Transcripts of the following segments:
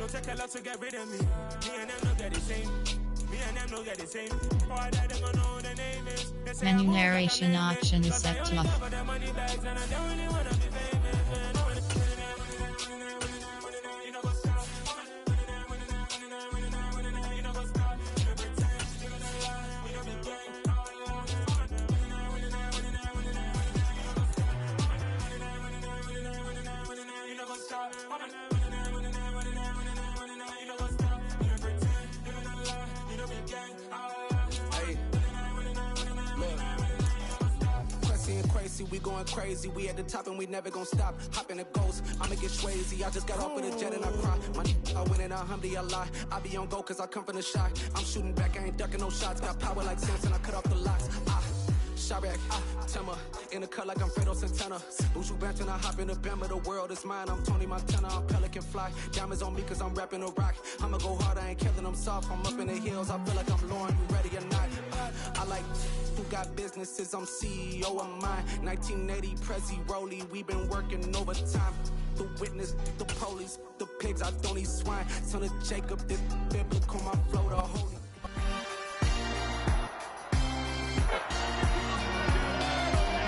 take a lot to get rid of me. Me and them don't get the same. Me and them don't get the same. Oh, I don't know the name is. Remuneration option is set to off. We going crazy, we at the top and we never gonna stop. Hop in a ghost, I'ma get swayzy. I just got off of the jet and I cry. I win in a Humvee, I lie. I be on go cause I come from the shot. I'm shooting back, I ain't ducking no shots. Got power like Samson, I cut off the locks. Chirac, Timmer, in the cut like I'm Fredo Santana. Buju Banton, I hop in the Bama, the world is mine. I'm Tony Montana, I'm Pelican Fly. Diamonds on me cause I'm rapping a rock. I'ma go hard, I ain't killing them soft. I'm up in the hills, I feel like I'm Lauren, you ready or not? I like who got businesses, I'm CEO of mine. 1980 Prezi Rolly, we been working overtime. The witness, the police, the pigs, I don't eat swine. Son of Jacob, this biblical, my flow, the holy.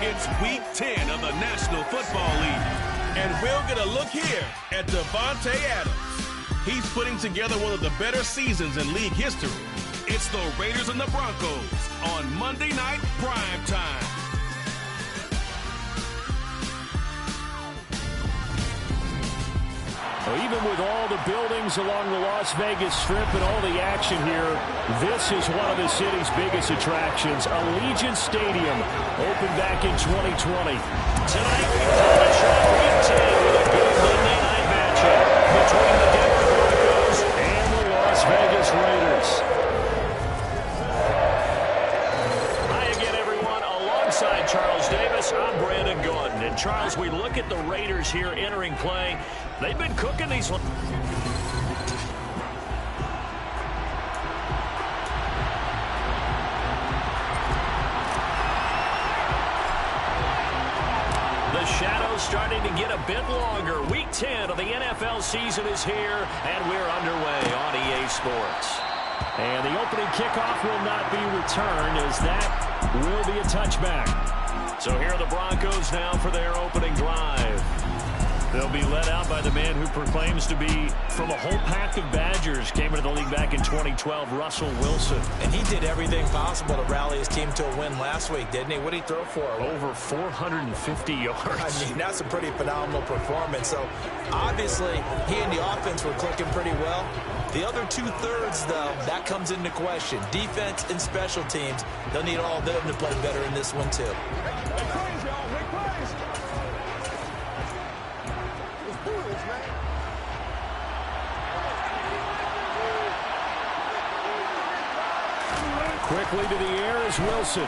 It's week 10 of the National Football League, and we'll get a look here at Davante Adams. He's putting together one of the better seasons in league history. It's the Raiders and the Broncos on Monday Night Prime Time. Even with all the buildings along the Las Vegas Strip and all the action here, this is one of the city's biggest attractions. Allegiant Stadium opened back in 2020. Tonight we finish off week 10 with a good Monday night matchup between the Denver Broncos and the Las Vegas Raiders. Hi again, everyone. Alongside Charles Davis, I'm Brandon Gordon. And Charles, we look at the Raiders here entering play. They've been cooking these ones. The shadow's starting to get a bit longer. Week 10 of the NFL season is here, and we're underway on EA Sports. And the opening kickoff will not be returned, as that will be a touchback. So here are the Broncos now for their opening drive. They'll be led out by the man who proclaims to be from a whole pack of Badgers. Came into the league back in 2012, Russell Wilson. And he did everything possible to rally his team to a win last week, didn't he? What did he throw for? Over 450 yards. I mean, that's a pretty phenomenal performance. So, obviously, he and the offense were clicking pretty well. The other two-thirds, though, that comes into question. Defense and special teams, they'll need all of them to play better in this one, too. Quickly to the air is Wilson.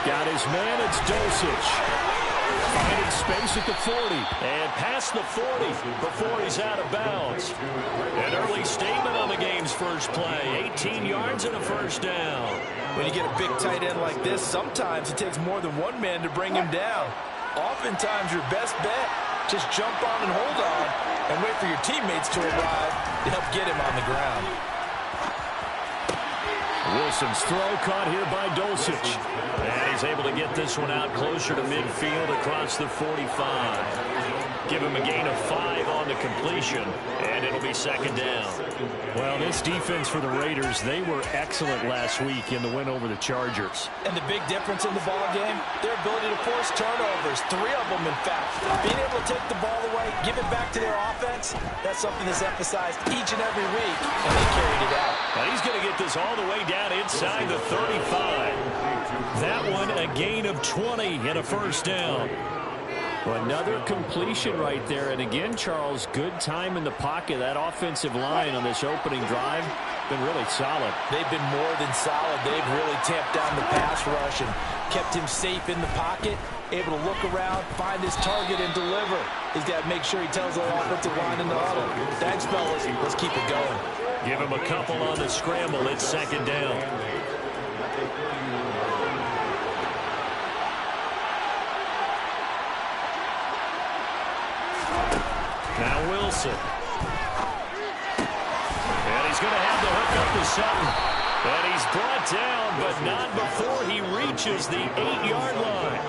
Got his man, it's Dosich. Finding space at the 40. And past the 40 before he's out of bounds. An early statement on the game's first play. 18 yards and a first down. When you get a big tight end like this, sometimes it takes more than one man to bring him down. Oftentimes your best bet, just jump on and hold on and wait for your teammates to arrive to help get him on the ground. Wilson's throw caught here by Dosich. And he's able to get this one out closer to midfield across the 45. Give him a gain of 5 on the completion, and it'll be second down. Well, this defense for the Raiders, they were excellent last week in the win over the Chargers. And the big difference in the ball game, their ability to force turnovers, 3 of them in fact. Being able to take the ball away, give it back to their offense, that's something that's emphasized each and every week, and they carried it out. Now he's going to get this all the way down inside the 35. That one a gain of 20 and a first down. Well, another completion right there. And again, Charles, good time in the pocket. That offensive line on this opening drive been really solid. They've been more than solid. They've really tamped down the pass rush and kept him safe in the pocket, able to look around, find his target, and deliver. He's got to make sure he tells the offensive line in the huddle, thanks, fellas. Let's keep it going. Give him a couple on the scramble. It's second down. Now Wilson And he's going to have the hook up to Sutton. And he's brought down, but not before he reaches the 8-yard line.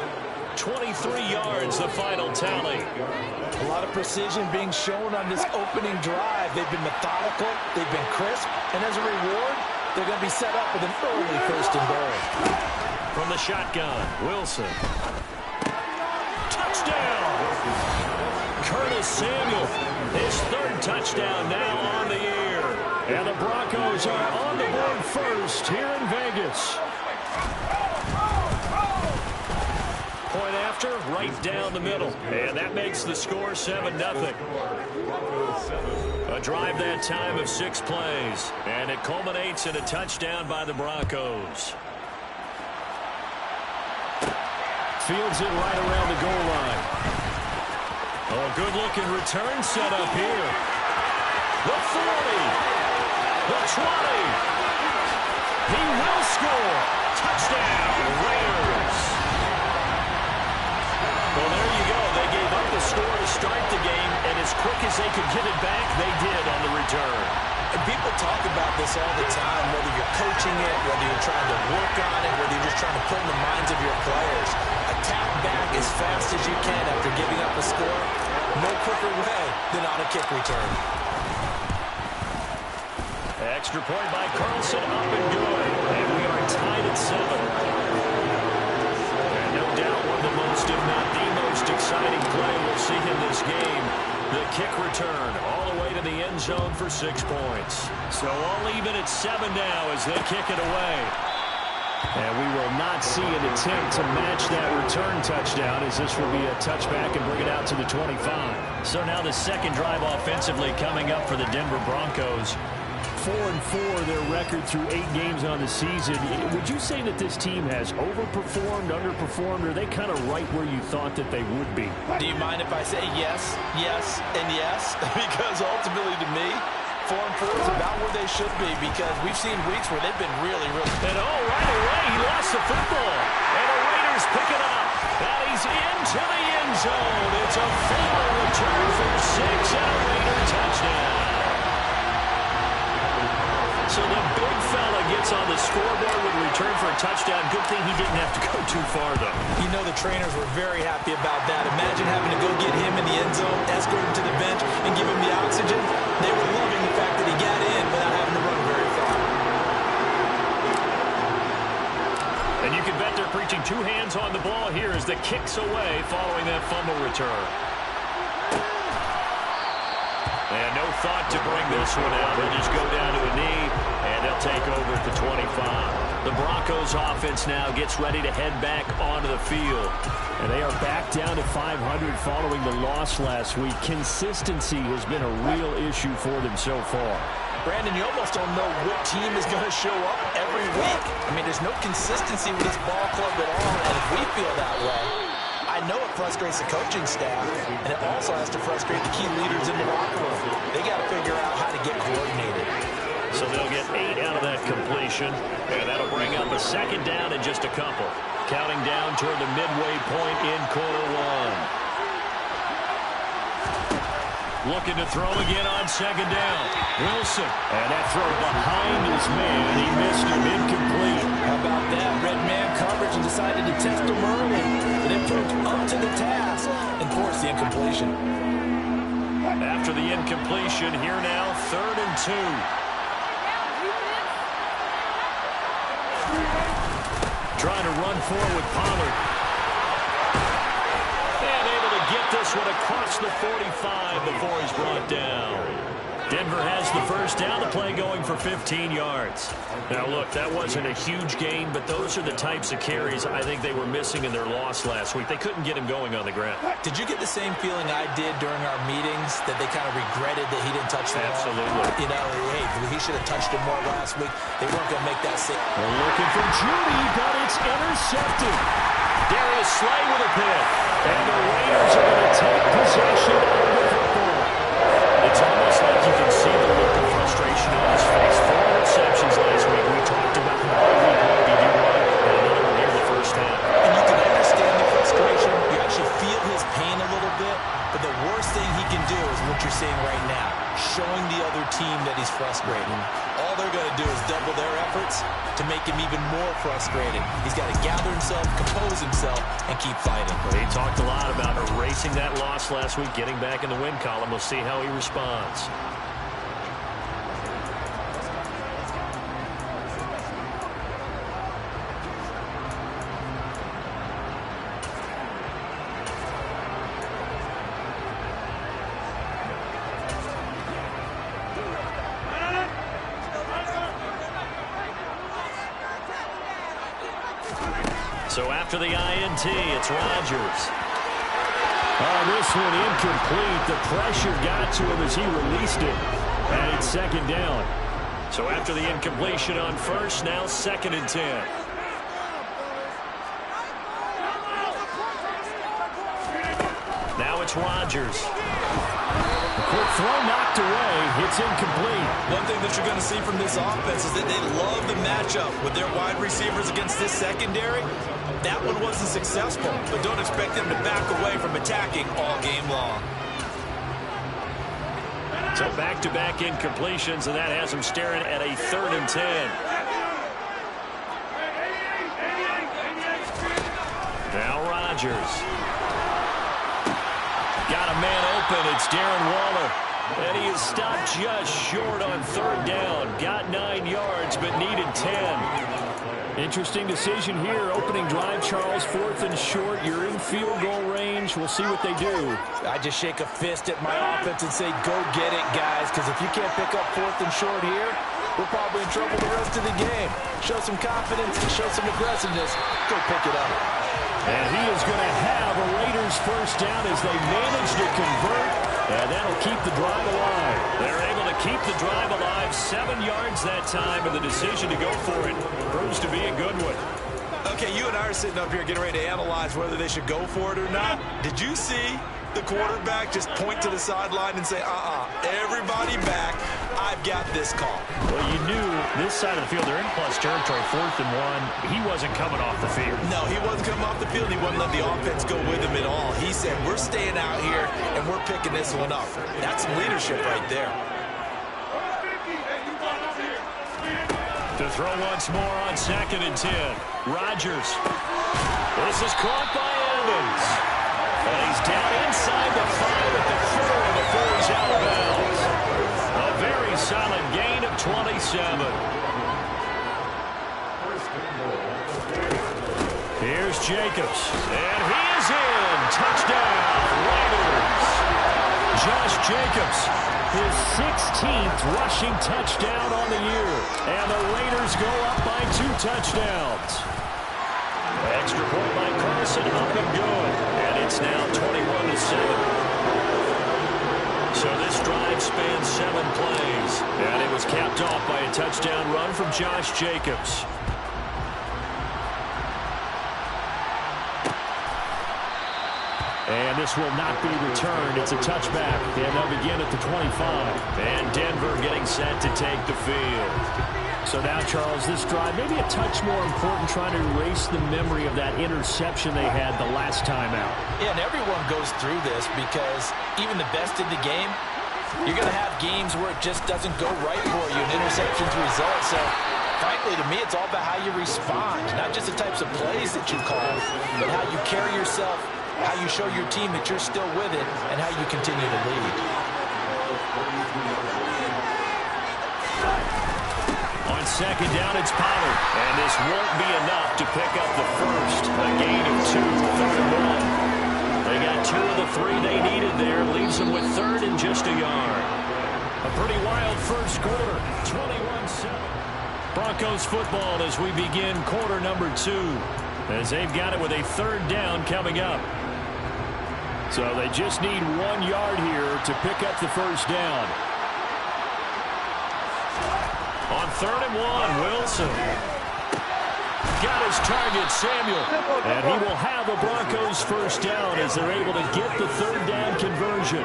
23 yards, the final tally. A lot of precision being shown on this opening drive. They've been methodical, they've been crisp, and as a reward, they're going to be set up with an early 1st and goal. From the shotgun, Wilson. Touchdown! Curtis Samuel, his 3rd touchdown now on the year. And the Broncos are on the board first here in Vegas. Point after, right down the middle. And that makes the score 7-0. A drive that time of 6 plays. And it culminates in a touchdown by the Broncos. Fields it right around the goal line. Oh, good-looking return set up here. The 40. The 20. He will score. Touchdown, Raiders. Well, there you go. They gave up the score to start the game, and as quick as they could get it back, they did on the return. And people talk about this all the time, whether you're coaching it, whether you're trying to work on it, whether you're just trying to put in the minds of your players. Attack back as fast as you can after giving up a score. No quicker way than on a kick return. Extra point by Carlson, up and good. And we are tied at 7. And no doubt one of the most, if not the most exciting play we'll see in this game. The kick return all the way to the end zone for 6 points. So all even at 7 now as they kick it away. And we will not see an attempt to match that return touchdown, as this will be a touchback and bring it out to the 25. So now the second drive offensively coming up for the Denver Broncos. 4-4 their record through 8 games on the season. Would you say that this team has overperformed, underperformed, or are they kind of right where you thought that they would be? Do you mind if I say yes, yes, and yes? Because ultimately to me, 4-4 is about where they should be, because we've seen weeks where they've been really, really... And oh, right away, he lost the football. And the Raiders pick it up. And he's into the end zone. It's a full return for 6 and a Raider touchdown. So the big fella gets on the scoreboard with a return for a touchdown. Good thing he didn't have to go too far, though. You know the trainers were very happy about that. Imagine having to go get him in the end zone, escort him to the bench, and give him the oxygen. They were loving the fact that he got in without having to run very far. And you can bet they're preaching 2 hands on the ball here as the kick's away following that fumble return. And no thought to bring this one out. They'll just go down to a knee, and they'll take over at the 25. The Broncos offense now gets ready to head back onto the field. And they are back down to 500 following the loss last week. Consistency has been a real issue for them so far. Brandon, you almost don't know what team is going to show up every week. I mean, there's no consistency with this ball club at all, and if we feel that way, I know it frustrates the coaching staff, and it also has to frustrate the key leaders in the locker room. They got to figure out how to get coordinated. So they'll get 8 out of that completion, and that'll bring up a second down in just a couple. Counting down toward the midway point in quarter 1. Looking to throw again on second down. Wilson, and that throw behind his man. He missed him, incomplete. How about that? Red man coverage and decided to test him early. But it proved up to the task and forced the incompletion. After the incompletion, here now, 3rd and 2. Trying to run forward with Pollard. And able to get this one across the 45 before he's brought down. Denver has the first down, the play going for 15 yards. Now, look, that wasn't a huge gain, but those are the types of carries I think they were missing in their loss last week. They couldn't get him going on the ground. Did you get the same feeling I did during our meetings, that they kind of regretted that he didn't touch the ball? Absolutely. You know, hey, he should have touched him more last week. They weren't going to make that save. They're looking for Judy, but it's intercepted. Darius Slay with a pick. And the Raiders are going to take possession of the football. It's almost like you can see the look of frustration on his face. 4 interceptions last week. We talked about how weak might be due right, and another one here in the first half. And you can understand the frustration. You actually feel his pain a little bit. But the worst thing he can do is what you're seeing right now. showing the other team that he's frustrated. All they're going to do is double their efforts to make him even more frustrated. He's got to gather himself, compose himself, and keep fighting. Well, he talked a lot about erasing that loss last week, getting back in the win column. We'll see how he responds. So after the INT, it's Rodgers. Oh, this one incomplete. The pressure got to him as he released it. And it's second down. So after the incompletion on first, now 2nd and 10. Now it's Rodgers. Quick throw knocked away. It's incomplete. One thing that you're going to see from this offense is that they love the matchup with their wide receivers against this secondary. That one wasn't successful, but don't expect them to back away from attacking all game long. So back-to-back incompletions, and that has them staring at a 3rd and 10. Now Rodgers. Got a man open. It's Darren Waller. And he is stopped just short on 3rd down. Got 9 yards, but needed 10. Interesting decision here. Opening drive, Charles, 4th and short. You're in field goal range. We'll see what they do. I just shake a fist at my offense and say, go get it, guys, because if you can't pick up 4th and short here, we're probably in trouble the rest of the game. Show some confidence and show some aggressiveness. Go pick it up. And he is going to have a Raiders first down as they manage to convert, and that'll keep the drive alive. They're able to keep the drive alive, 7 yards that time, and the decision to go for it proves to be a good one. Okay, you and I are sitting up here getting ready to analyze whether they should go for it or not. Did you see the quarterback just point to the sideline and say, everybody back, I've got this call? Well, you knew this side of the field, they're in plus territory, 4th and 1. He wasn't coming off the field. No, he wasn't coming off the field. He wouldn't let the offense go with him at all. He said, we're staying out here, and we're picking this one up. That's some leadership right there. To throw once more on 2nd and 10. Rodgers. This is caught by Evans. And he's down inside the 5 at the 4 before he's out of bounds. A very solid gain of 27. Here's Jacobs. And he is in. Touchdown, Raiders. Josh Jacobs, his 16th rushing touchdown on the year. And the Raiders go up by 2 touchdowns. Extra point by Carson, up and good. And it's now 21-7. So this drive spans 7 plays. And it was capped off by a touchdown run from Josh Jacobs. And this will not be returned. It's a touchback. And they'll begin at the 25. And Denver getting set to take the field. So now, Charles, this drive maybe a touch more important, trying to erase the memory of that interception they had the last time out. Yeah, and everyone goes through this because even the best in the game, you're going to have games where it just doesn't go right for you and interceptions result. So, frankly, to me, it's all about how you respond, not just the types of plays that you call, but how you carry yourself, how you show your team that you're still with it, and how you continue to lead. On 2nd down, it's Pollard. And this won't be enough to pick up the first. A gain of 2, 3rd and 1. They got 2 of the 3 they needed there. Leaves them with 3rd and just a yard. A pretty wild first quarter. 21-7. Broncos football as we begin quarter number 2. As they've got it with a 3rd down coming up. So they just need 1 yard here to pick up the first down. On 3rd and 1, Wilson. Got his target, Samuel. And he will have a Broncos first down as they're able to get the 3rd down conversion.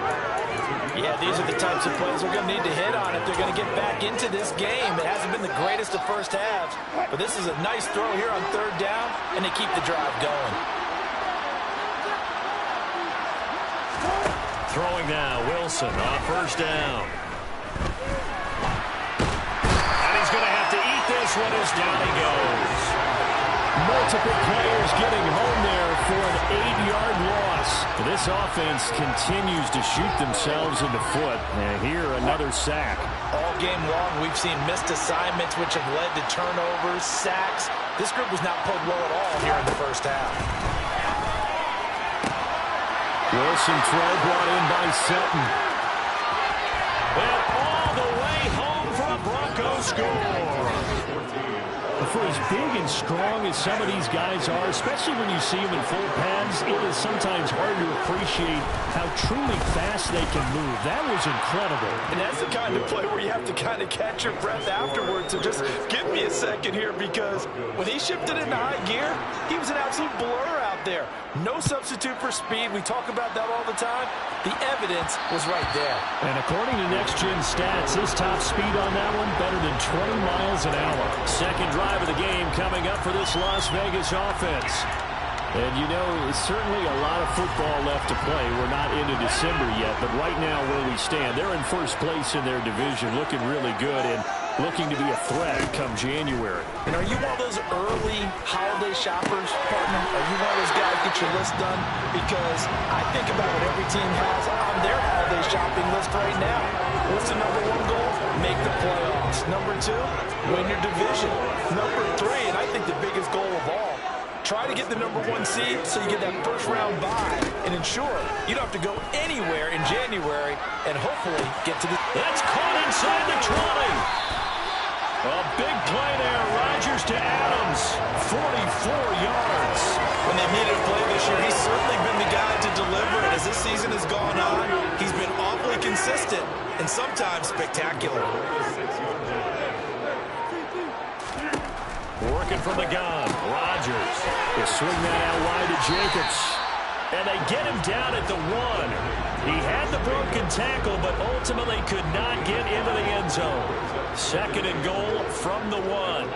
Yeah, these are the types of plays they're going to need to hit on if they're going to get back into this game. It hasn't been the greatest of first halves, but this is a nice throw here on 3rd down, and they keep the drive going. Throwing now, Wilson on 1st down. this one is down he goes. Multiple players getting home there for an 8-yard loss. This offense continues to shoot themselves in the foot. And here, another sack. All game long, we've seen missed assignments, which have led to turnovers, sacks. This group was not played well at all here in the first half. Wilson throw brought in by Sutton. And all the way home for a Broncos score. For as big and strong as some of these guys are, especially when you see them in full pads, it is sometimes hard to appreciate how truly fast they can move. That was incredible. And that's the kind of play where you have to kind of catch your breath afterwards. So just give me a second here, because when he shifted into high gear, he was an absolute blur out there. No substitute for speed. We talk about that all the time. The evidence was right there. And according to Next Gen Stats, his top speed on that one better than 20 miles an hour. Second drive of the game coming up for this Las Vegas offense. And you know, certainly a lot of football left to play. We're not into December yet, but right now where we stand, they're in first place in their division, looking really good and looking to be a threat come January. And are you one of those early holiday shoppers, partner? Are you one of those guys get your list done? Because I think about what every team has on their holiday shopping list right now. What's the number one goal? Make the playoffs. Number two, win your division. Number three, and I think the biggest goal of all, try to get the number one seed so you get that first round bye and ensure you don't have to go anywhere in January and hopefully get to the... That's caught inside the 20. A big play there. Rodgers to Adams. 44 yards. When they needed a play this year, he's certainly been the guy to deliver. And as this season has gone on, he's been awfully consistent and sometimes spectacular. Working from the gun. Rodgers will swing that out wide to Jacobs. And they get him down at the 1. He had the broken tackle, but ultimately could not get into the end zone. Second and goal from the 1.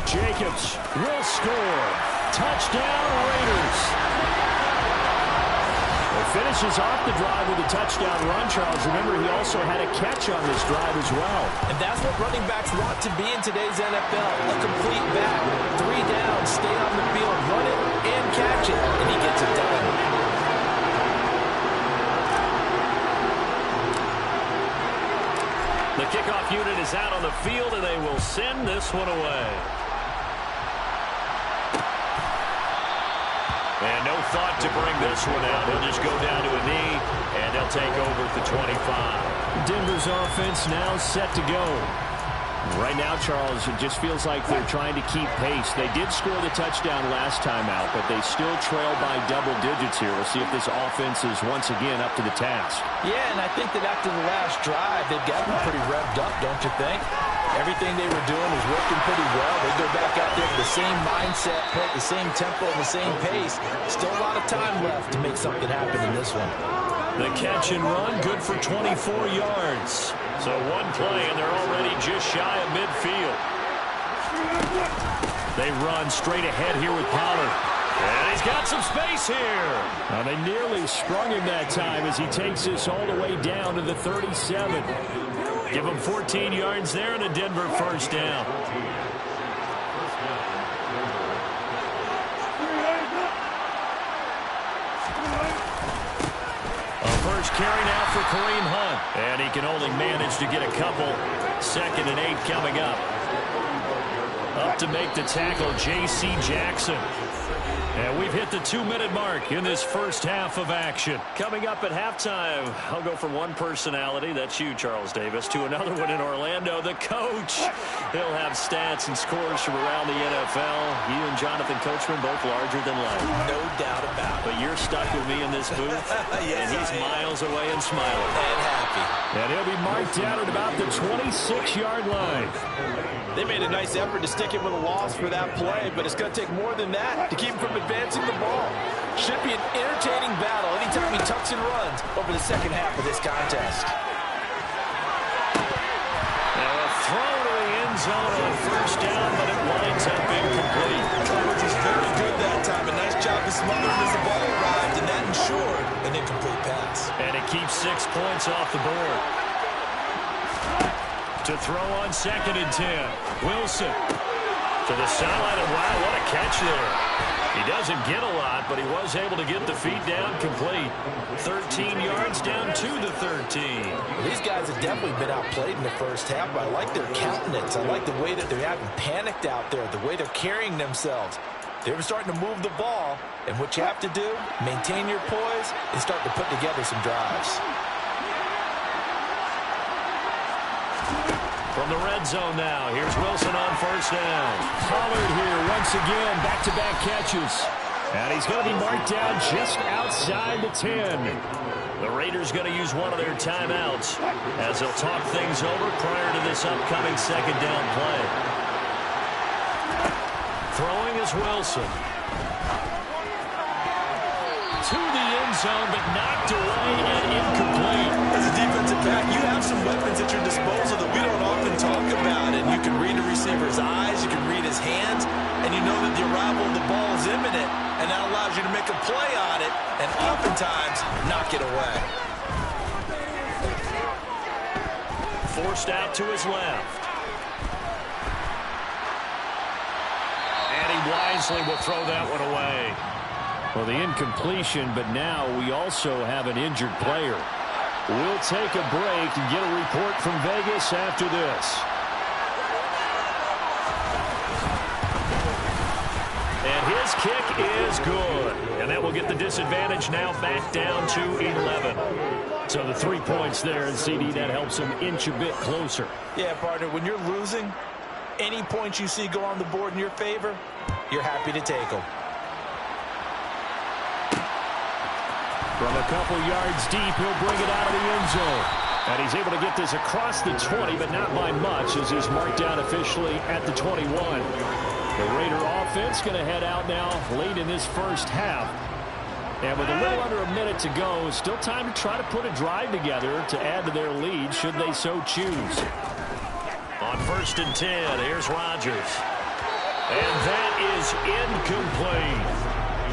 Jacobs will score. Touchdown, Raiders. Finishes off the drive with a touchdown run, Charles. Remember, he also had a catch on this drive as well. And that's what running backs want to be in today's NFL. A complete back. 3 down, stay on the field, run it, and catch it. And he gets it done. The kickoff unit is out on the field, and they will send this one away. And no thought to bring this one out. He'll just go down to a knee, and they'll take over at the 25. Denver's offense now set to go. Right now, Charles, it just feels like they're trying to keep pace. They did score the touchdown last time out, but they still trail by double digits here. We'll see if this offense is once again up to the task. Yeah, and I think that after the last drive, they've got them pretty revved up, don't you think? Everything they were doing was working pretty well. They go back out there with the same mindset, play at the same tempo, and the same pace. Still a lot of time left to make something happen in this one. The catch and run, good for 24 yards. So one play, and they're already just shy of midfield. They run straight ahead here with Pollard. And he's got some space here. Now they nearly sprung him that time as he takes this all the way down to the 37. Give him 14 yards there and a Denver first down. First carry now for Kareem Hunt. And he can only manage to get a couple. 2nd and 8 coming up. Up to make the tackle, J.C. Jackson. And we've hit the 2-minute mark in this first half of action. Coming up at halftime, I'll go from one personality, that's you, Charles Davis, to another one in Orlando, the coach. He'll have stats and scores from around the NFL. You and Jonathan Coachman both larger than life. No doubt about it. But you're stuck with me in this booth, yes, and he's miles away and smiling. And happy. And he'll be marked down at about the 26-yard line. They made a nice effort to stick him with a loss for that play, but it's going to take more than that to keep him from advancing the ball. Should be an entertaining battle anytime he tucks and runs over the second half of this contest. Now a throw to the end zone on first down, but it winds up incomplete. Coverage is very good that time. A nice job to smother him as the ball arrived, and that ensured an incomplete pass. And it keeps 6 points off the board. To throw on 2nd and 10. Wilson to the sideline, and wow, what a catch there. He doesn't get a lot, but he was able to get the feet down complete. 13 yards down to the 13. These guys have definitely been outplayed in the first half, but I like their countenance. I like the way that they're having panicked out there, the way they're carrying themselves. They're starting to move the ball, and what you have to do, maintain your poise and start to put together some drives. From the red zone now, here's Wilson on 1st down. Pollard here once again, back-to-back catches. And he's going to be marked down just outside the 10. The Raiders going to use one of their timeouts as they'll talk things over prior to this upcoming 2nd down play. Throwing is Wilson. To the end zone, but knocked away and incomplete. As a defensive back, you have some weapons at your disposal that we don't often talk about. And you can read the receiver's eyes, you can read his hands, and you know that the arrival of the ball is imminent, and that allows you to make a play on it, and oftentimes knock it away. Forced out to his left. And he wisely will throw that one away. Well, the incompletion, but now we also have an injured player. We'll take a break and get a report from Vegas after this. And his kick is good. And that will get the disadvantage now back down to 11. So the 3 points there, and CD, that helps him inch a bit closer. Yeah, partner, when you're losing, any points you see go on the board in your favor, you're happy to take them. From a couple yards deep, he'll bring it out of the end zone. And he's able to get this across the 20, but not by much, as he's marked down officially at the 21. The Raider offense going to head out now late in this first half. And with a little under a minute to go, still time to try to put a drive together to add to their lead, should they so choose. On 1st and 10, here's Rodgers. And that is incomplete.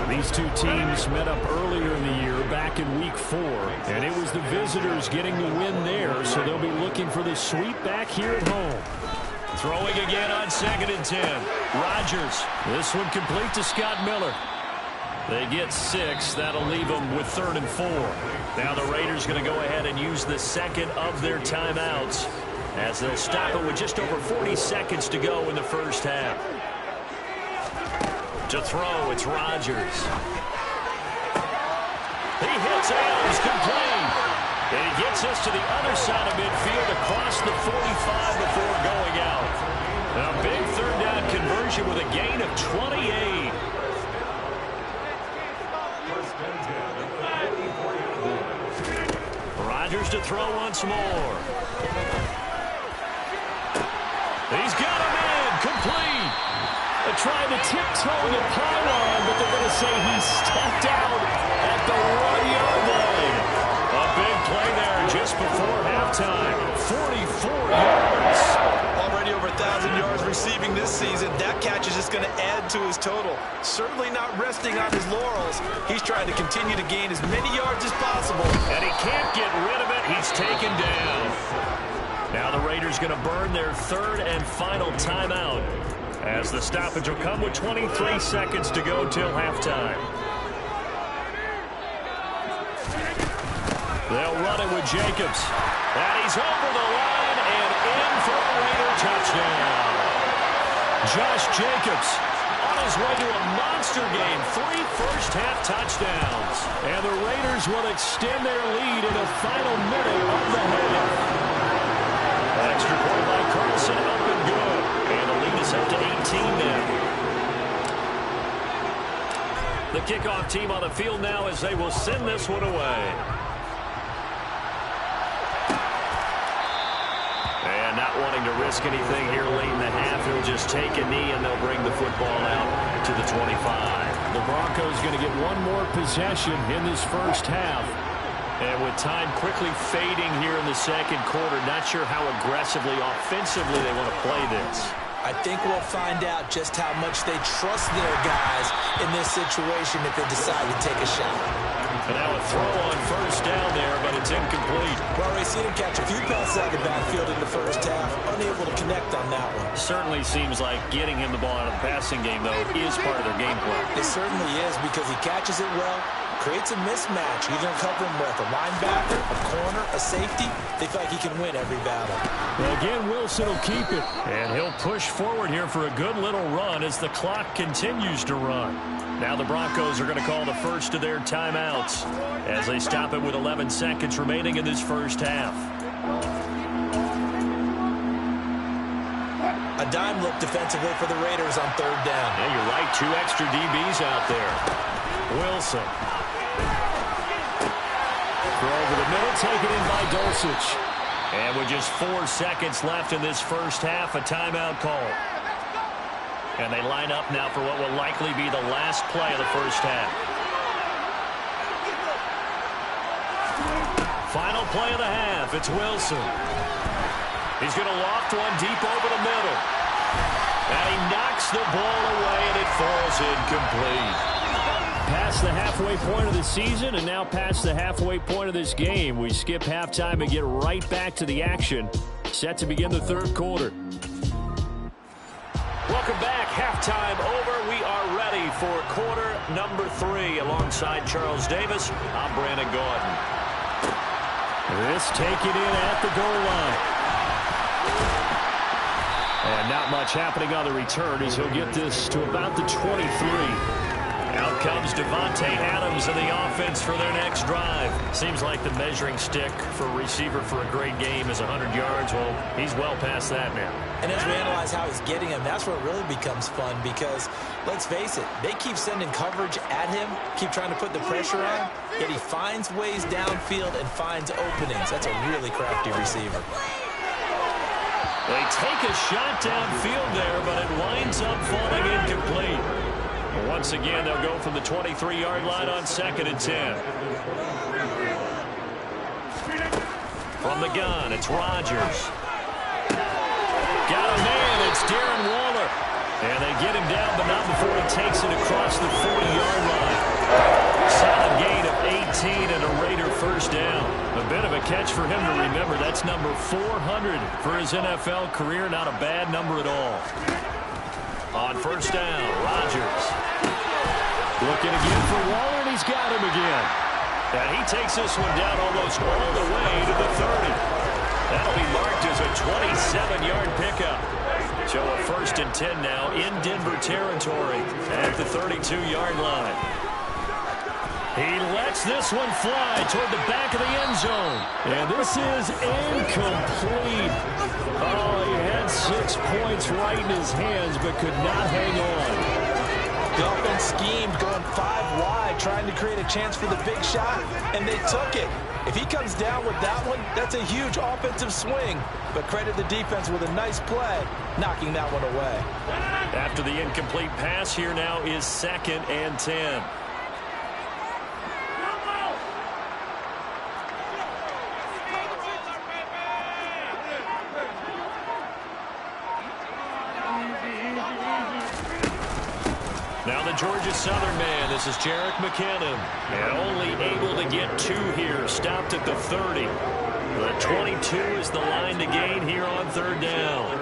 These two teams met up earlier in the year, back in Week 4, and it was the visitors getting the win there, so they'll be looking for the sweep back here at home. Throwing again on 2nd and 10. Rodgers, this one complete to Scott Miller. They get 6. That'll leave them with 3rd and 4. Now the Raiders going to go ahead and use the second of their timeouts as they'll stop it with just over 40 seconds to go in the first half. To throw, it's Rodgers. He hits Adams, complete. And he gets us to the other side of midfield across the 45 before going out. A big 3rd down conversion with a gain of 28. Rodgers to throw once more. He's got him in, complete. Trying to tiptoe the pylon, but they're going to say he stepped out at the 1-yard line. A big play there just before halftime. 44 yards. Already over 1,000 yards receiving this season. That catch is just going to add to his total. Certainly not resting on his laurels. He's trying to continue to gain as many yards as possible. And he can't get rid of it. He's taken down. Now the Raiders going to burn their 3rd and final timeout, as the stoppage will come with 23 seconds to go till halftime. They'll run it with Jacobs. And he's over the line and in for a Raider touchdown. Josh Jacobs on his way to a monster game. 3 first-half touchdowns. And the Raiders will extend their lead in the final minute of the half. Extra point by Carlson, up and good. And the lead is up to 18 now. The kickoff team on the field now as they will send this one away. And not wanting to risk anything here late in the half, he'll just take a knee and they'll bring the football out to the 25. The Broncos going to get one more possession in this first half. And with time quickly fading here in the second quarter, not sure how aggressively, offensively they want to play this. I think we'll find out just how much they trust their guys in this situation if they decide to take a shot. And now a throw on first down there, but it's incomplete. Well, we've seen him catch a few passes out of the backfield in the first half. Unable to connect on that one. Certainly seems like getting him the ball out of the passing game, though, is part of their game plan. It certainly is because he catches it well, creates a mismatch. He's going to cover him with a linebacker, a corner, a safety. They feel like he can win every battle. Well, again, Wilson will keep it. And he'll push forward here for a good little run as the clock continues to run. Now the Broncos are going to call the first of their timeouts as they stop it with 11 seconds remaining in this first half. A dime look defensively for the Raiders on third down. Yeah, you're right. 2 extra DBs out there. Wilson. Throw over the middle, taken in by Dulcich. And with just 4 seconds left in this first half, a timeout call. And they line up now for what will likely be the last play of the first half. Final play of the half. It's Wilson. He's going to loft one deep over the middle. And he knocks the ball away, and it falls incomplete. Past the halfway point of the season, and now past the halfway point of this game. We skip halftime and get right back to the action. Set to begin the third quarter. Welcome back. Halftime over. We are ready for quarter number 3. Alongside Charles Davis, I'm Brandon Gordon. This taken in at the goal line. And not much happening on the return as he'll get this to about the 23. Out comes Davante Adams in the offense for their next drive. Seems like the measuring stick for a receiver for a great game is 100 yards. Well, he's well past that now. And as we analyze how he's getting him, that's where it really becomes fun because, let's face it, they keep sending coverage at him, keep trying to put the pressure on, yet he finds ways downfield and finds openings. That's a really crafty receiver. They take a shot downfield there, but it winds up falling incomplete. Once again, they'll go from the 23-yard line on 2nd and 10. From the gun, it's Rodgers. Got a man, it's Darren Waller. And they get him down, but not before he takes it across the 40-yard line. Solid gain of 18 and a Raider first down. A bit of a catch for him to remember. That's number 400 for his NFL career. Not a bad number at all. On first down, Rodgers. Looking again for Waller, and he's got him again. And he takes this one down almost all the way to the 30. That'll be marked as a 27-yard pickup. So a 1st and 10 now in Denver territory at the 32-yard line. He lets this one fly toward the back of the end zone. And this is incomplete. Oh, he had 6 points right in his hands, but could not hang on. The offense schemed, going 5 wide, trying to create a chance for the big shot, and they took it. If he comes down with that one, that's a huge offensive swing. But credit the defense with a nice play, knocking that one away. After the incomplete pass, here now is 2nd and 10. Now the Georgia Southern man, this is Jerick McKinnon. And only able to get 2 here, stopped at the 30. The 22 is the line to gain here on 3rd down.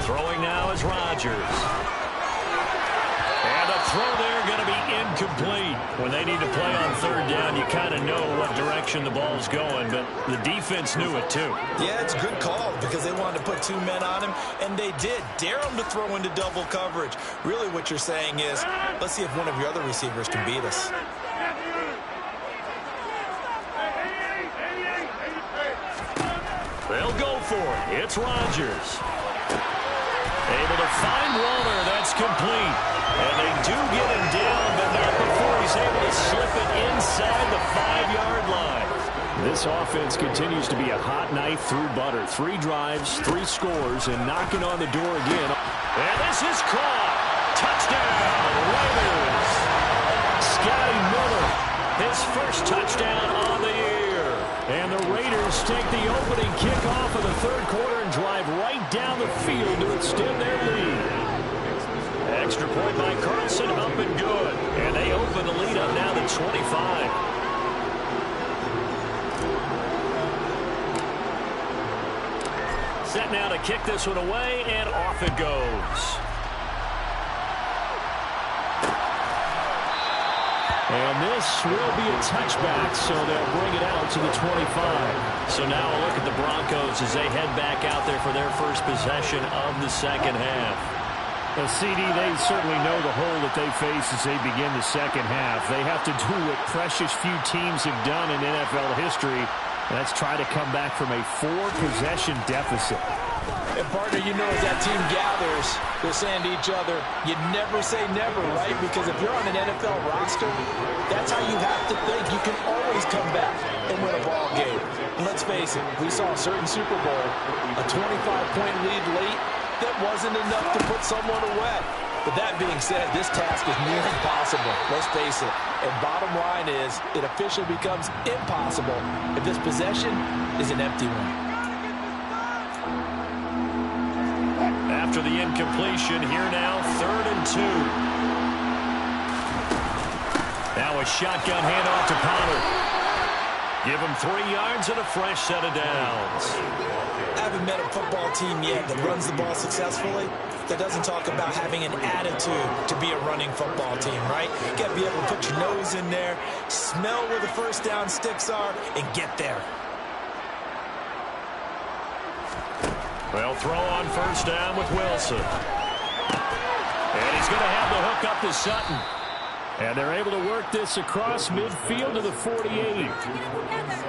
Throwing now is Rodgers. And the throw there going to be incomplete. When they need to play on 3rd down, you kind of know what direction the ball's going, but the defense knew it too. Yeah, it's a good call because they wanted to put 2 men on him, and they did. Dare him to throw into double coverage. Really what you're saying is, let's see if one of your other receivers can beat us. They'll go for it. It's Rodgers. Able to find Waller. That's complete. And they do get him down, but not before he's able to slip it inside the 5-yard line. This offense continues to be a hot knife through butter. 3 drives, 3 scores, and knocking on the door again. And this is caught. Touchdown, Raiders. Scotty Miller, his first touchdown on the year. And the Raiders take the opening kickoff of the 3rd quarter and drive right down the field to extend their lead. Extra point by Carlson, up and good. And they open the lead up now to 25. Set now to kick this one away, and off it goes. And this will be a touchback, so they'll bring it out to the 25. So now a look at the Broncos as they head back out there for their first possession of the second half. Well, CD, they certainly know the hole that they face as they begin the second half. They have to do what precious few teams have done in NFL history. Let's try to come back from a 4-possession deficit. And partner, you know, as that team gathers, they're saying to each other, you never say never, right? Because if you're on an NFL roster, that's how you have to think. You can always come back and win a ball game. And let's face it, we saw a certain Super Bowl, a 25-point lead late, that wasn't enough to put someone away. But that being said, this task is near impossible. Let's face it. And bottom line is, it officially becomes impossible if this possession is an empty one. After the incompletion, here now, 3rd and 2. Now a shotgun handoff to Pollard. Give him 3 yards and a fresh set of downs. I haven't met a football team yet that runs the ball successfully that doesn't talk about having an attitude to be a running football team, right? You got to be able to put your nose in there, smell where the first down sticks are, and get there. Well, throw on first down with Wilson. And he's going to have the hook up to Sutton. And they're able to work this across midfield to the 48.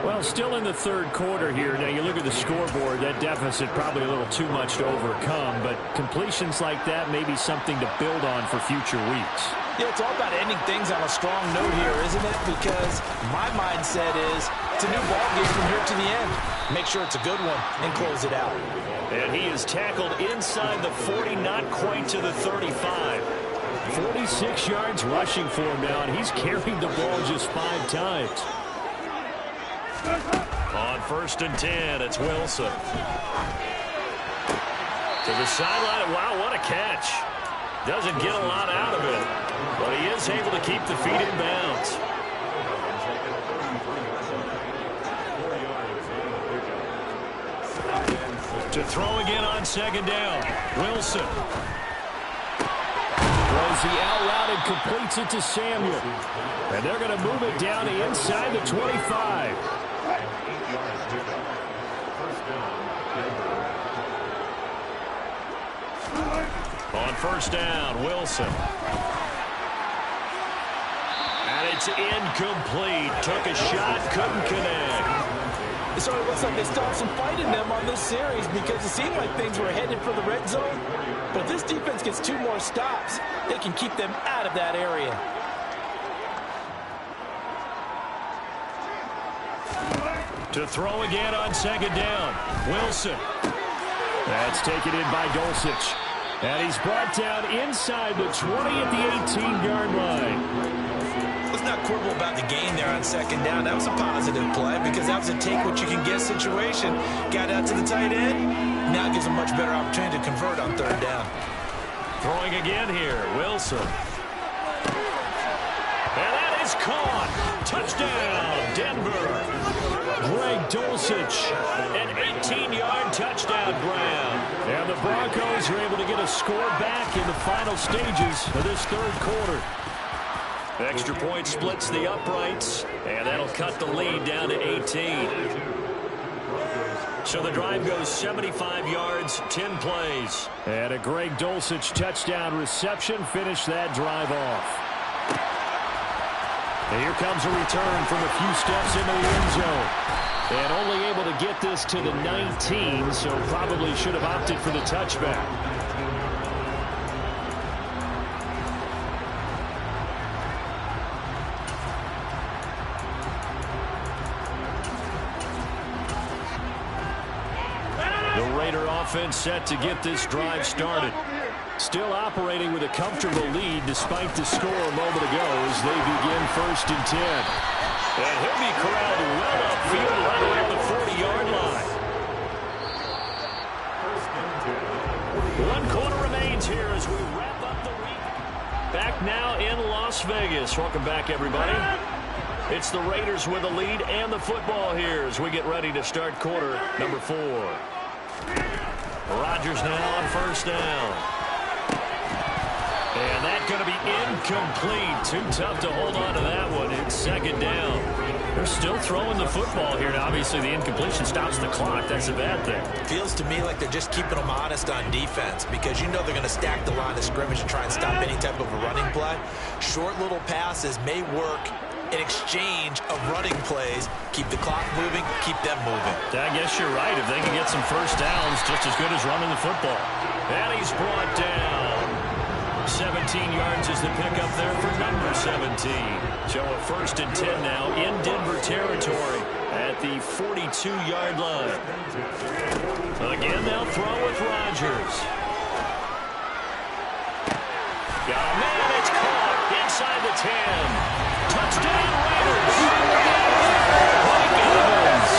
Well, still in the third quarter here. Now, you look at the scoreboard, that deficit probably a little too much to overcome. But completions like that may be something to build on for future weeks. Yeah, it's all about ending things on a strong note here, isn't it? Because my mindset is it's a new ball game from here to the end. Make sure it's a good one and close it out. And he is tackled inside the 40, not quite to the 35. 46 yards rushing for him now, and he's carried the ball just 5 times. On 1st and 10, it's Wilson. To the sideline. Wow, what a catch. Doesn't get a lot out of it, but he is able to keep the feet in bounds. To throw again on 2nd down. Wilson. Throws the out route and completes it to Samuel. And they're going to move it down to inside the 25. On 1st down, Wilson. And it's incomplete. Took a shot, couldn't connect. So it looks like they still have some fight in them on this series because it seemed like things were headed for the red zone. But if this defense gets 2 more stops, they can keep them out of that area. To throw again on 2nd down, Wilson. That's taken in by Dulcich. And he's brought down inside the 20 at the 18-yard line. Let's not quibble about the gain there on 2nd down. That was a positive play because that was a take-what-you-can-get situation. Got out to the tight end. Now it gives them much better opportunity to convert on 3rd down. Throwing again here, Wilson. And that is caught. Touchdown, Denver. Greg Dulcich, an 18-yard touchdown grab. And the Broncos are able to get a score back in the final stages of this 3rd quarter. Extra point splits the uprights, and that'll cut the lead down to 18. So the drive goes 75 yards, 10 plays. And a Greg Dulcich touchdown reception finished that drive off. And here comes a return from a few steps into the end zone. And only able to get this to the 19, so probably should have opted for the touchback. The Raider offense set to get this drive started. Still operating with a comfortable lead despite the score a moment ago as they begin 1st and 10. And he'll be corralled well upfield right around the 40-yard line. 1 quarter remains here as we wrap up the week. Las Vegas. Welcome back, everybody. It's the Raiders with the lead and the football here as we get ready to start quarter number 4. Rodgers now on first down. And that's going to be incomplete. Too tough to hold on to that one. It's second down. They're still throwing the football here. Now, obviously, the incompletion stops the clock. That's a bad thing. Feels to me like they're just keeping them honest on defense because you know they're going to stack the line of scrimmage and try and stop any type of a running play. Short little passes may work in exchange of running plays. Keep the clock moving, keep them moving. I guess you're right. If they can get some first downs, just as good as running the football. And he's brought down. 17 yards is the pickup there for number 17. So a 1st and 10 now in Denver territory at the 42-yard line. Again, they'll throw with Rodgers. Got a man, it's caught inside the 10. Touchdown, Raiders. Mike Evans,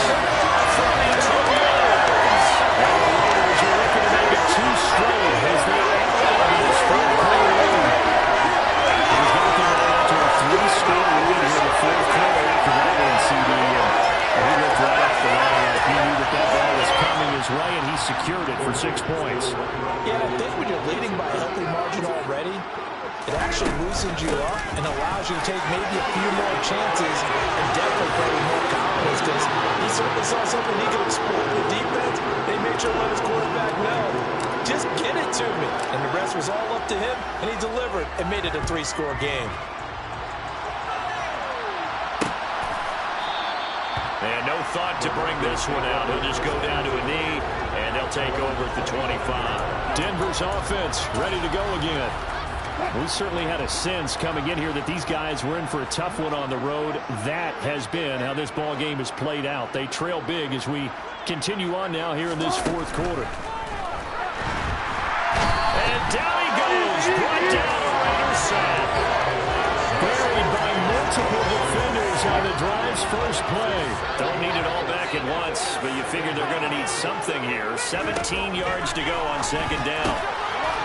42 yards. And the Raiders are looking to make it 2 straight as they end this fourth quarter lead. He's got them out to a 3-score lead here in the fourth quarter after that one, CD. And he looked right off the line. He knew that ball was coming his way, and he secured it for 6 points. Yeah, I think when you're leading by a healthy margin already, it actually loosens you up and allows you to take maybe a few more chances and definitely play with more confidence because he certainly saw something he could exploit with defense. They made sure to let his quarterback know, just get it to me. And the rest was all up to him, and he delivered and made it a 3-score game. And no thought to bring this one out. He'll just go down to a knee, and they'll take over at the 25. Denver's offense ready to go again. We certainly had a sense coming in here that these guys were in for a tough one on the road. That has been how this ball game has played out. They trail big as we continue on now here in this fourth quarter. And down he goes. Brought down a Raiders sack. Buried by multiple defenders on the drive's first play. Don't need it all back at once, but you figure they're going to need something here. 17 yards to go on second down.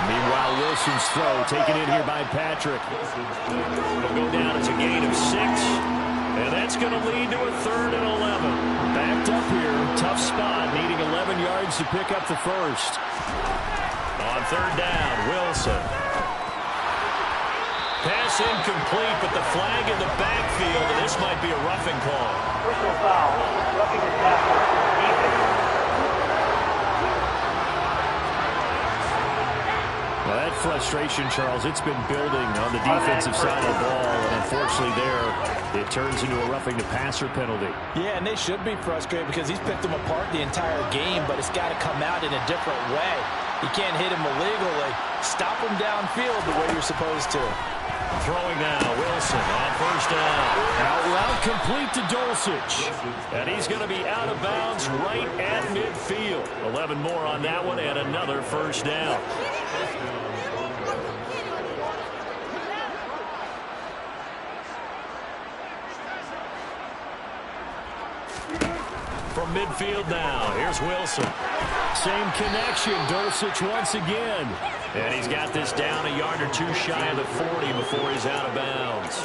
Meanwhile, Wilson's throw taken in here by Patrick. It'll go down as a gain of 6. And that's going to lead to a 3rd and 11. Backed up here. Tough spot. Needing 11 yards to pick up the first. On 3rd down, Wilson. Pass incomplete, but the flag in the backfield, and this might be a roughing call. Personal foul. Roughing the tackle. Well, that frustration, Charles, it's been building on the defensive side of the ball, and unfortunately there, it turns into a roughing the passer penalty. Yeah, and they should be frustrated because he's picked them apart the entire game, but it's got to come out in a different way. You can't hit him illegally. Stop him downfield the way you're supposed to. Throwing now, Wilson on first down. Out route complete to Dulcich. And he's going to be out of bounds right at midfield. 11 more on that one and another first down. From midfield now, here's Wilson. Same connection, Dulcich once again. And he's got this down a yard or 2 shy of the 40 before he's out of bounds.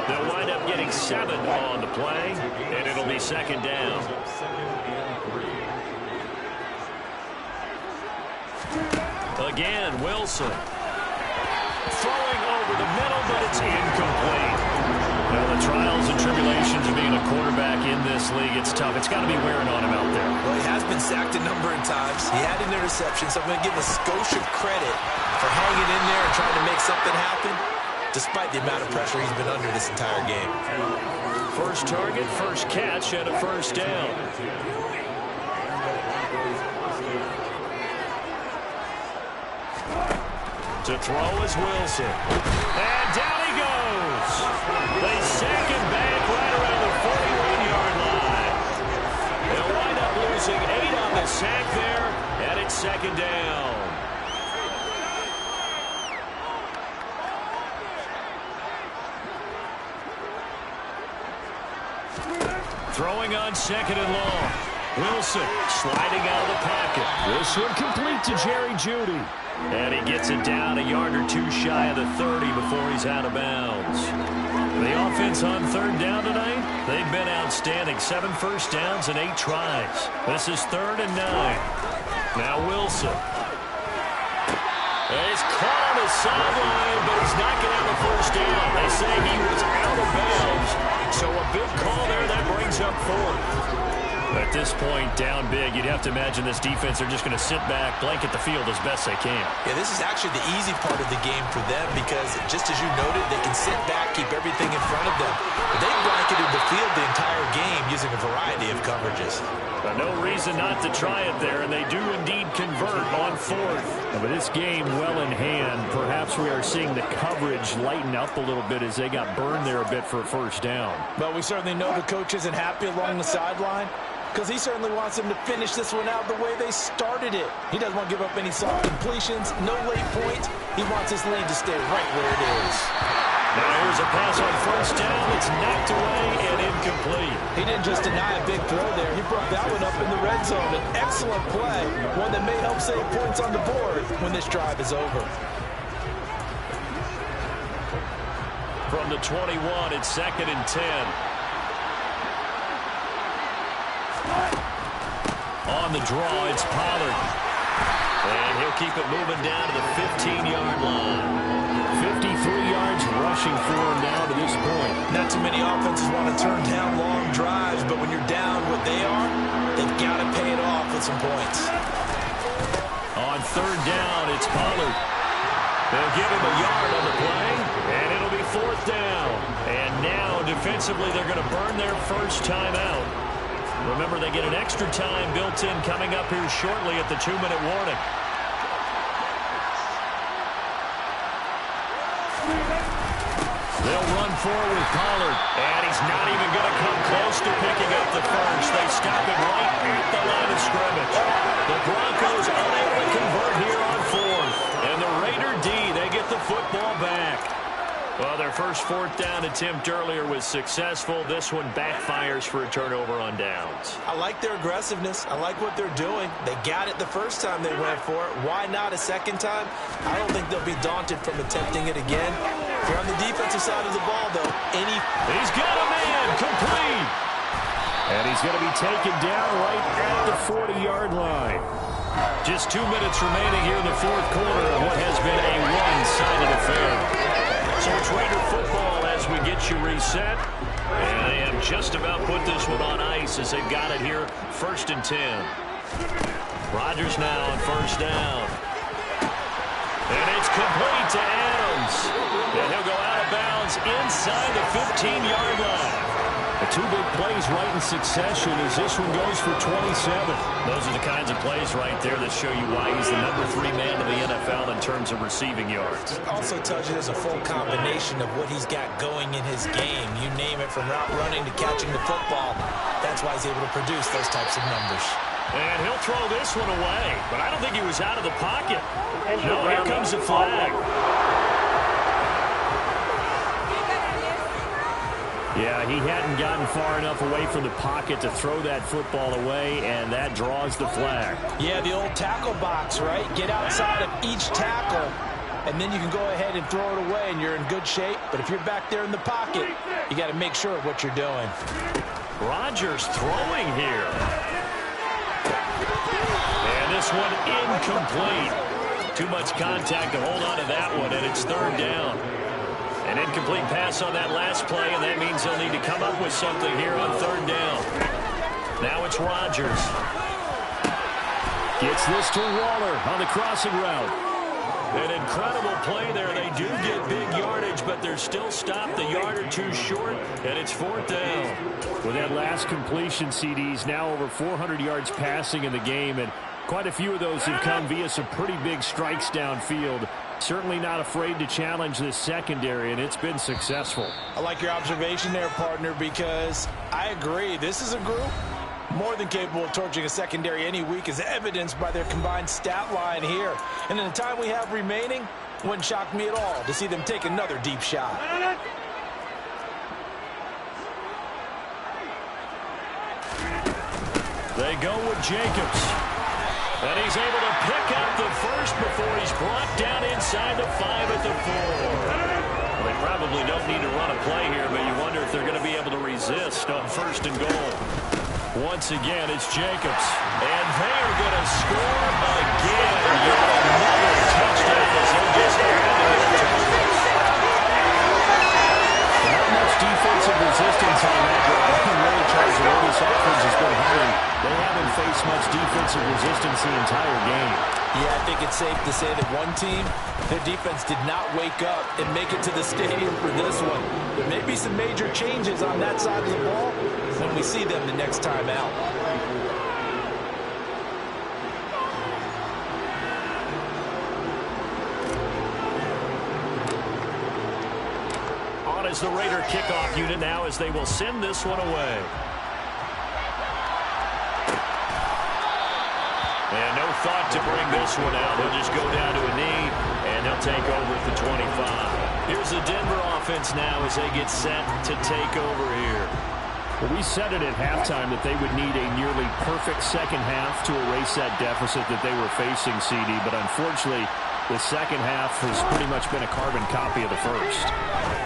They'll wind up getting 7 on the play, and it'll be second down. Again, Wilson. Throwing over the middle, but it's incomplete. Well, the trials and tribulations of being a quarterback in this league, it's tough. It's got to be wearing on him out there. Well, he has been sacked a number of times. He had an interception, so I'm going to give a skosh of credit for hanging in there and trying to make something happen, despite the amount of pressure he's been under this entire game. First target, first catch, and a first down. To throw is Wilson. And down he goes. They sack him back right around the 41-yard line. They'll wind up losing 8 on the sack there, and it's second down. Throwing on second and long. Wilson sliding out of the pocket. This one complete to Jerry Jeudy. And he gets it down a yard or two shy of the 30 before he's out of bounds. The offense on third down tonight, they've been outstanding. 7 first downs and 8 tries. This is 3rd and 9. Now Wilson. And he's caught on the sideline, but he's not going to have a first down. They say he was out of bounds. So a big call there that brings up 4th. At this point, down big, you'd have to imagine this defense are just going to sit back, blanket the field as best they can. Yeah, this is actually the easy part of the game for them because, just as you noted, they can sit back, keep everything in front of them. But they blanketed the field the entire game using a variety of coverages. But no reason not to try it there, and they do indeed convert on 4th. But this game well in hand, perhaps we are seeing the coverage lighten up a little bit as they got burned there a bit for a first down. But we certainly know the coach isn't happy along the sideline, because he certainly wants them to finish this one out the way they started it. He doesn't want to give up any soft completions, no late points. He wants his lane to stay right where it is. Now here's a pass on first down. It's knocked away and incomplete. He didn't just deny a big throw there. He brought that one up in the red zone. An excellent play, one that may help save points on the board when this drive is over. From the 21, it's 2nd and 10. On the draw, it's Pollard. And he'll keep it moving down to the 15-yard line. 53 yards rushing for him now to this point. Not too many offenses want to turn down long drives, but when you're down what they are, they've got to pay it off with some points. On 3rd down, it's Pollard. They'll give him a yard on the play, and it'll be 4th down. And now, defensively, they're going to burn their first time out. Remember, they get an extra time built in coming up here shortly at the 2-minute warning. They'll run forward with Pollard, and he's not even going to come close to picking up the first. They stop him right at the line of scrimmage. The Broncos unable to convert here on 4th. And the Raider D, they get the football back. Well, their first 4th down attempt earlier was successful. This one backfires for a turnover on downs. I like their aggressiveness. I like what they're doing. They got it the first time they went for it. Why not a second time? I don't think they'll be daunted from attempting it again. If you're on the defensive side of the ball, though, He's got a man, complete. And he's going to be taken down right at the 40-yard line. Just 2 minutes remaining here in the 4th quarter of what has been a one-sided affair. So it's Raider football as we get you reset. And they have just about put this one on ice as they've got it here, 1st and 10. Rodgers now on 1st down. And it's complete to Adams. And he'll go out of bounds inside the 15-yard line. The 2 big plays right in succession as this one goes for 27. Those are the kinds of plays right there that show you why he's the number 3 man in the NFL in terms of receiving yards. Also tells you there's a full combination of what he's got going in his game. You name it, from route running to catching the football. That's why he's able to produce those types of numbers. And he'll throw this one away, but I don't think he was out of the pocket. No, here comes the flag. Yeah, he hadn't gotten far enough away from the pocket to throw that football away, and that draws the flag. Yeah, the old tackle box, right? Get outside of each tackle, and then you can go ahead and throw it away, and you're in good shape. But if you're back there in the pocket, you got to make sure of what you're doing. Rodgers throwing here. And this one incomplete. Too much contact to hold on to that one, and it's 3rd down. An incomplete pass on that last play, and that means they'll need to come up with something here on 3rd down. Now it's Rodgers. Gets this to Waller on the crossing route. An incredible play there. They do get big yardage, but they're still stopped a yard or two short, and it's 4th down. With that last completion, CDs now over 400 yards passing in the game, and quite a few of those have come via some pretty big strikes downfield. Certainly not afraid to challenge this secondary, and it's been successful. I like your observation there, partner, because I agree. This is a group more than capable of torching a secondary any week, as evidenced by their combined stat line here. And in the time we have remaining, wouldn't shock me at all to see them take another deep shot. They They go with Jacobs. And he's able to pick up the first before he's brought down inside the 5 at the 4. Well, they probably don't need to run a play here, but you wonder if they're going to be able to resist on 1st and goal. Once again, it's Jacobs. And they are going to score again. Another touchdown as they just not much defensive resistance on that drive. Really tries to where this offense has been hunting. They haven't faced much defensive resistance the entire game. Yeah, I think it's safe to say that one team, their defense did not wake up and make it to the stadium for this one. There may be some major changes on that side of the ball when we see them the next time out. On is the Raider kickoff unit now as they will send this one away. And no thought to bring this one out. He'll just go down to a knee, and he'll take over at the 25. Here's the Denver offense now as they get set to take over here. Well, we said it at halftime that they would need a nearly perfect second half to erase that deficit that they were facing, CD. But unfortunately, the second half has pretty much been a carbon copy of the first.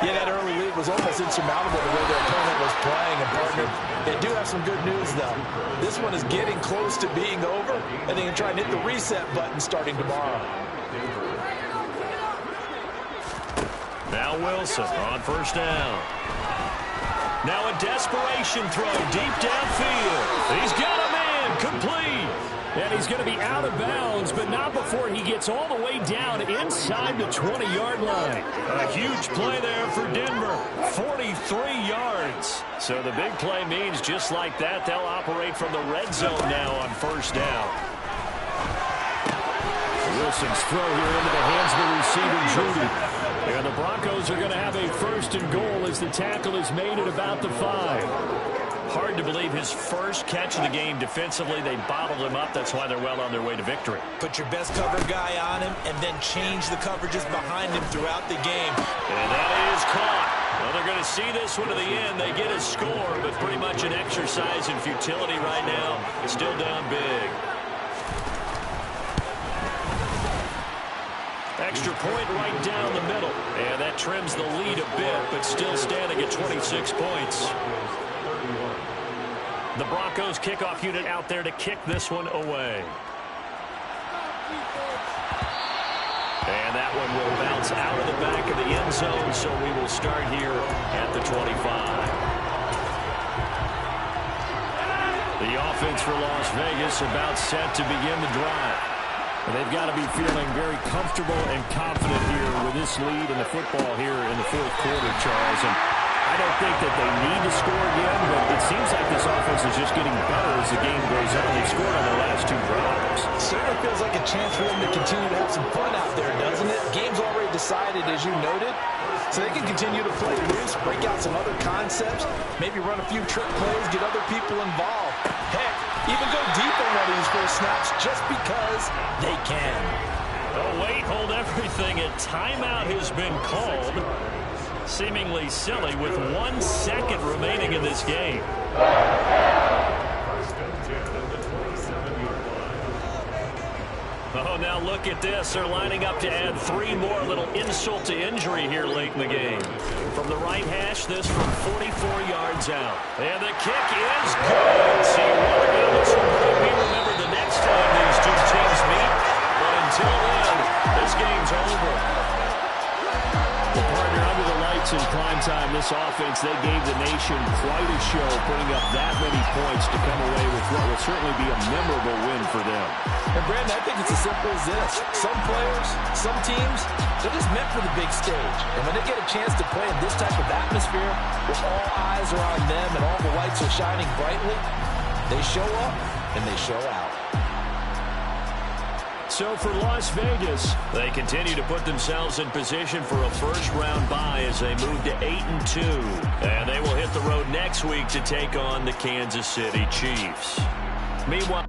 Yeah, that early lead was almost insurmountable the way their opponent was playing. And, partner, they do have some good news, though. This one is getting close to being over, and they can try and hit the reset button starting tomorrow. Now Wilson on 1st down. Now a desperation throw deep downfield. He's got a man complete. And he's going to be out of bounds, but not before he gets all the way down inside the 20-yard line. A huge play there for Denver. 43 yards. So the big play means just like that, they'll operate from the red zone now on 1st down. Wilson's throw here into the hands of the receiver, Judy. And the Broncos are going to have a 1st and goal as the tackle is made at about the 5. Hard to believe his first catch of the game defensively. They bottled him up. That's why they're well on their way to victory. Put your best cover guy on him and then change the coverages behind him throughout the game. And that is caught. Well, they're going to see this one to the end. They get a score, but pretty much an exercise in futility right now. Still down big. Extra point right down the middle. And that trims the lead a bit, but still standing at 26 points. The Broncos kickoff unit out there to kick this one away. And that one will bounce out of the back of the end zone, so we will start here at the 25. The offense for Las Vegas about set to begin the drive. They've got to be feeling very comfortable and confident here with this lead in the football here in the 4th quarter, Charles. And I don't think that they need to score again, but it seems like this offense is just getting better as the game goes on. They've scored on their last 2 drives. Certainly feels like a chance for them to continue to have some fun out there, doesn't it? Game's already decided, as you noted, so they can continue to play loose, break out some other concepts, maybe run a few trick plays, get other people involved. Heck, even go deep on one of these first snaps just because they can. Oh, wait, hold everything. A timeout has been called. Seemingly silly with 1 second remaining in this game. Oh, now look at this. They're lining up to add 3 more. Little insult to injury here late in the game. From the right hash, this from 44 yards out. And the kick is good. See, whether this one could be remembered the next time these two teams meet. But until then, this game's over. Partner, under the lights in prime time, this offense, they gave the nation quite a show, putting up that many points to come away with what will certainly be a memorable win for them. And Brandon, I think it's as simple as this. Some players, some teams, they're just meant for the big stage. And when they get a chance to play in this type of atmosphere, where all eyes are on them and all the lights are shining brightly, they show up and they show out. So for Las Vegas, they continue to put themselves in position for a first-round bye as they move to 8-2. And they will hit the road next week to take on the Kansas City Chiefs. Meanwhile,